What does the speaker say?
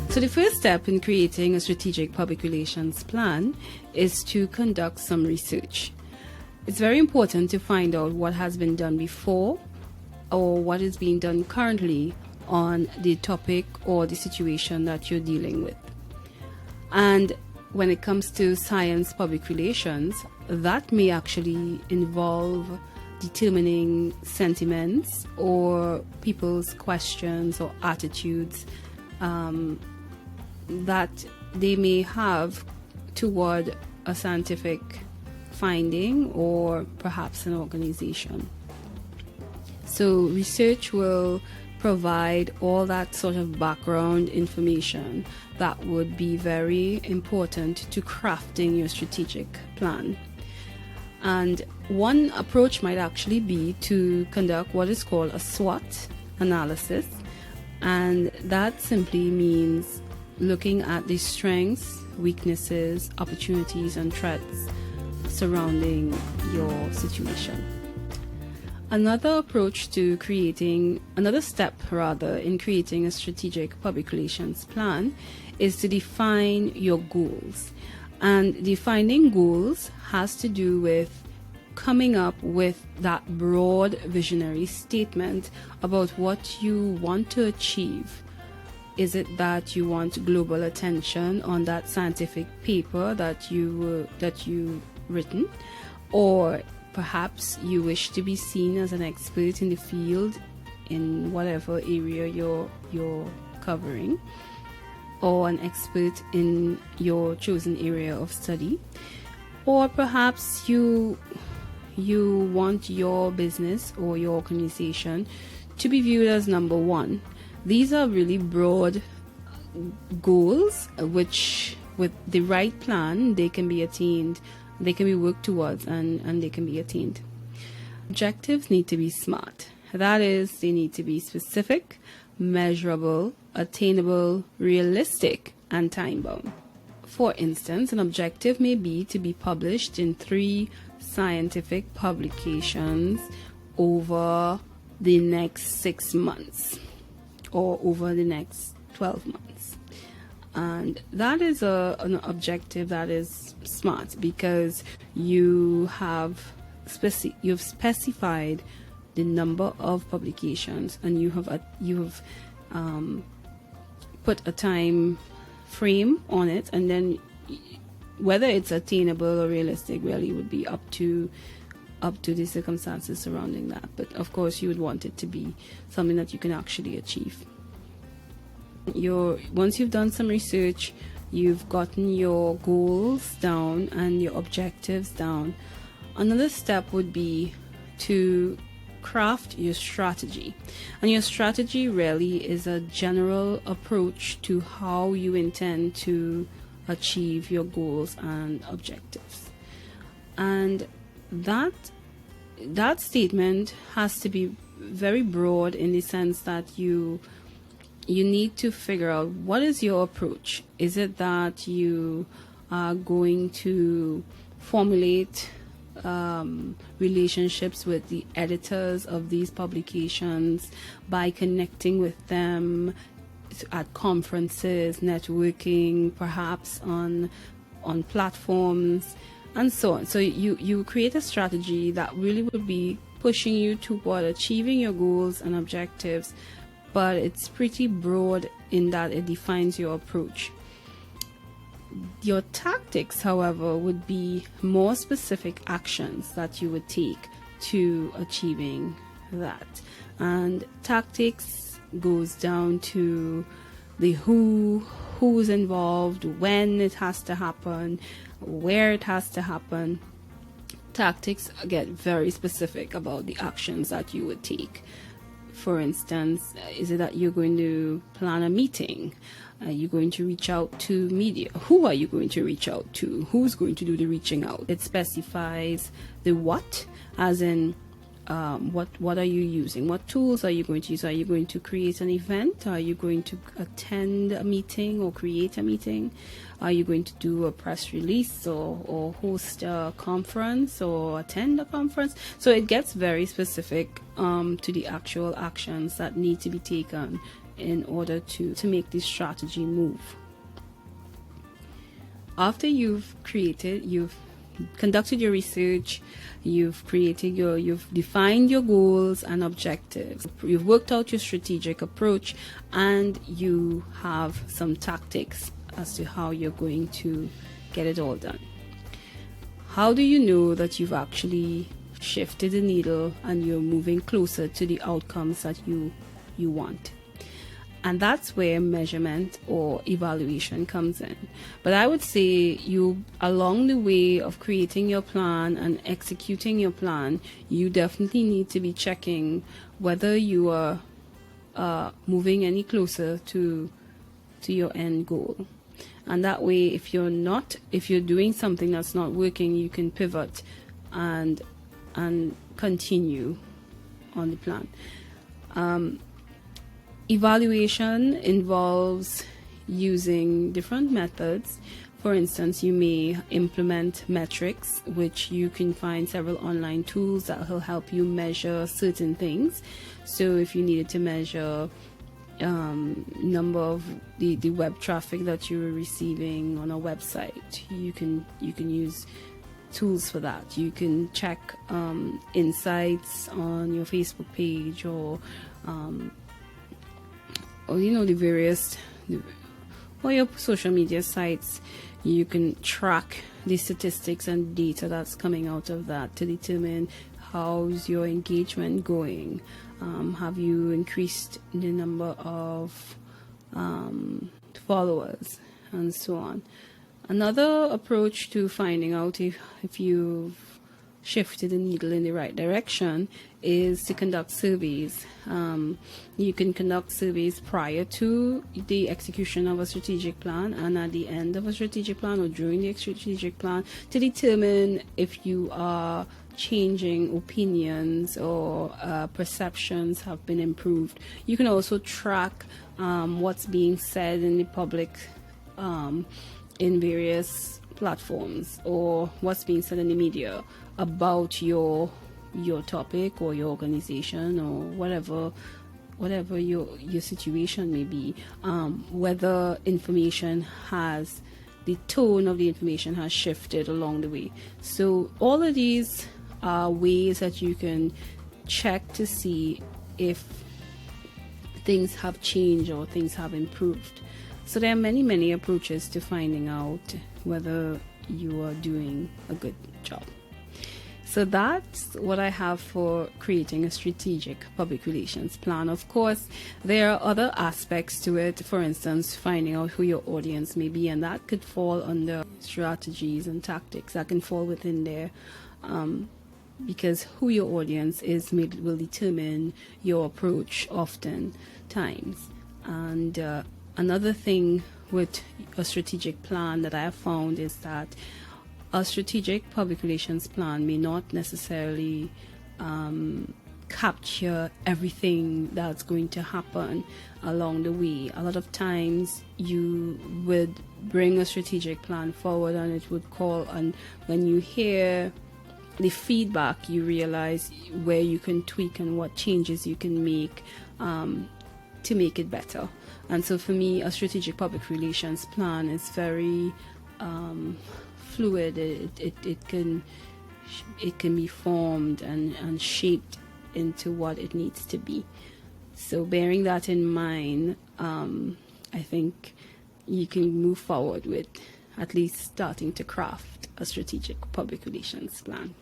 So the first step in creating a strategic public relations plan is to conduct some research. It's very important to find out what has been done before or what is being done currently on the topic or the situation that you're dealing with. And when it comes to science public relations, that may actually involve determining sentiments or people's questions or attitudes that they may have toward a scientific finding or perhaps an organization. So research will provide all that sort of background information that would be very important to crafting your strategic plan. And one approach might actually be to conduct what is called a SWOT analysis, and that simply means looking at the strengths, weaknesses, opportunities, and threats surrounding your situation. Another step in creating a strategic public relations plan is to define your goals. And defining goals has to do with coming up with that broad visionary statement about what you want to achieve. Is it that you want global attention on that scientific paper that you written, or perhaps you wish to be seen as an expert in the field in whatever area you're covering, or an expert in your chosen area of study, or perhaps you want your business or your organization to be viewed as number one. These are really broad goals which, with the right plan, they can be attained, they can be worked towards, and they can be attained. Objectives need to be SMART. That is, they need to be specific, measurable, attainable, realistic, and time-bound. For instance, an objective may be to be published in 3 scientific publications over the next 6 months or over the next 12 months. And that is an objective that is SMART because you've specified the number of publications, and you have put a time frame on it, and then whether it's attainable or realistic really would be up to the circumstances surrounding that. But of course you would want it to be something that you can actually achieve. Once you've done some research, you've gotten your goals down and your objectives down, another step would be to craft your strategy. And your strategy really is a general approach to how you intend to achieve your goals and objectives. And that statement has to be very broad in the sense that you need to figure out what is your approach. Is it that you are going to formulate relationships with the editors of these publications by connecting with them at conferences, networking, perhaps on platforms, and so on. So you create a strategy that really would be pushing you toward achieving your goals and objectives, but it's pretty broad in that it defines your approach. Your tactics, however, would be more specific actions that you would take to achieving that. And tactics goes down to the who's involved, when it has to happen, where it has to happen. Tactics get very specific about the actions that you would take. For instance, is it that you're going to plan a meeting? Are you going to reach out to media? Who are you going to reach out to? Who's going to do the reaching out? It specifies the what, as in what are you using? What tools are you going to use? Are you going to create an event? Are you going to attend a meeting or create a meeting? Are you going to do a press release or host a conference or attend a conference? So it gets very specific to the actual actions that need to be taken in order to make this strategy move. After you've conducted your research, you've defined your goals and objectives, you've worked out your strategic approach, and you have some tactics as to how you're going to get it all done. How do you know that you've actually shifted the needle and you're moving closer to the outcomes that you want? And that's where measurement or evaluation comes in. But I would say along the way of creating your plan and executing your plan, you definitely need to be checking whether you are moving any closer to your end goal. And that way, if you're doing something that's not working, you can pivot and continue on the plan. Evaluation involves using different methods. For instance, you may implement metrics, which you can find several online tools that will help you measure certain things. So if you needed to measure number of the web traffic that you were receiving on a website, you can use tools for that. You can check insights on your Facebook page or the various or your social media sites. You can track the statistics and data that's coming out of that to determine how's your engagement going. Have you increased the number of followers, and so on. Another approach to finding out if you've shifted the needle in the right direction is to conduct surveys. You can conduct surveys prior to the execution of a strategic plan and at the end of a strategic plan or during the strategic plan to determine if you are changing opinions or perceptions have been improved. You can also track what's being said in the public in various platforms, or what's being said in the media about your topic or your organization or whatever your situation may be, whether the tone of the information has shifted along the way. So all of these are ways that you can check to see if things have changed or things have improved. So there are many approaches to finding out whether you are doing a good job. So that's what I have for creating a strategic public relations plan. Of course, there are other aspects to it. For instance, finding out who your audience may be, and that could fall under strategies and tactics. That can fall within there, because who your audience is will determine your approach oftentimes. And another thing with a strategic plan that I have found is that a strategic public relations plan may not necessarily capture everything that's going to happen along the way. A lot of times you would bring a strategic plan forward and it would call, and when you hear the feedback, you realize where you can tweak and what changes you can make to make it better. And so for me, a strategic public relations plan is very fluid. It can be formed and shaped into what it needs to be. So bearing that in mind, I think you can move forward with at least starting to craft a strategic public relations plan.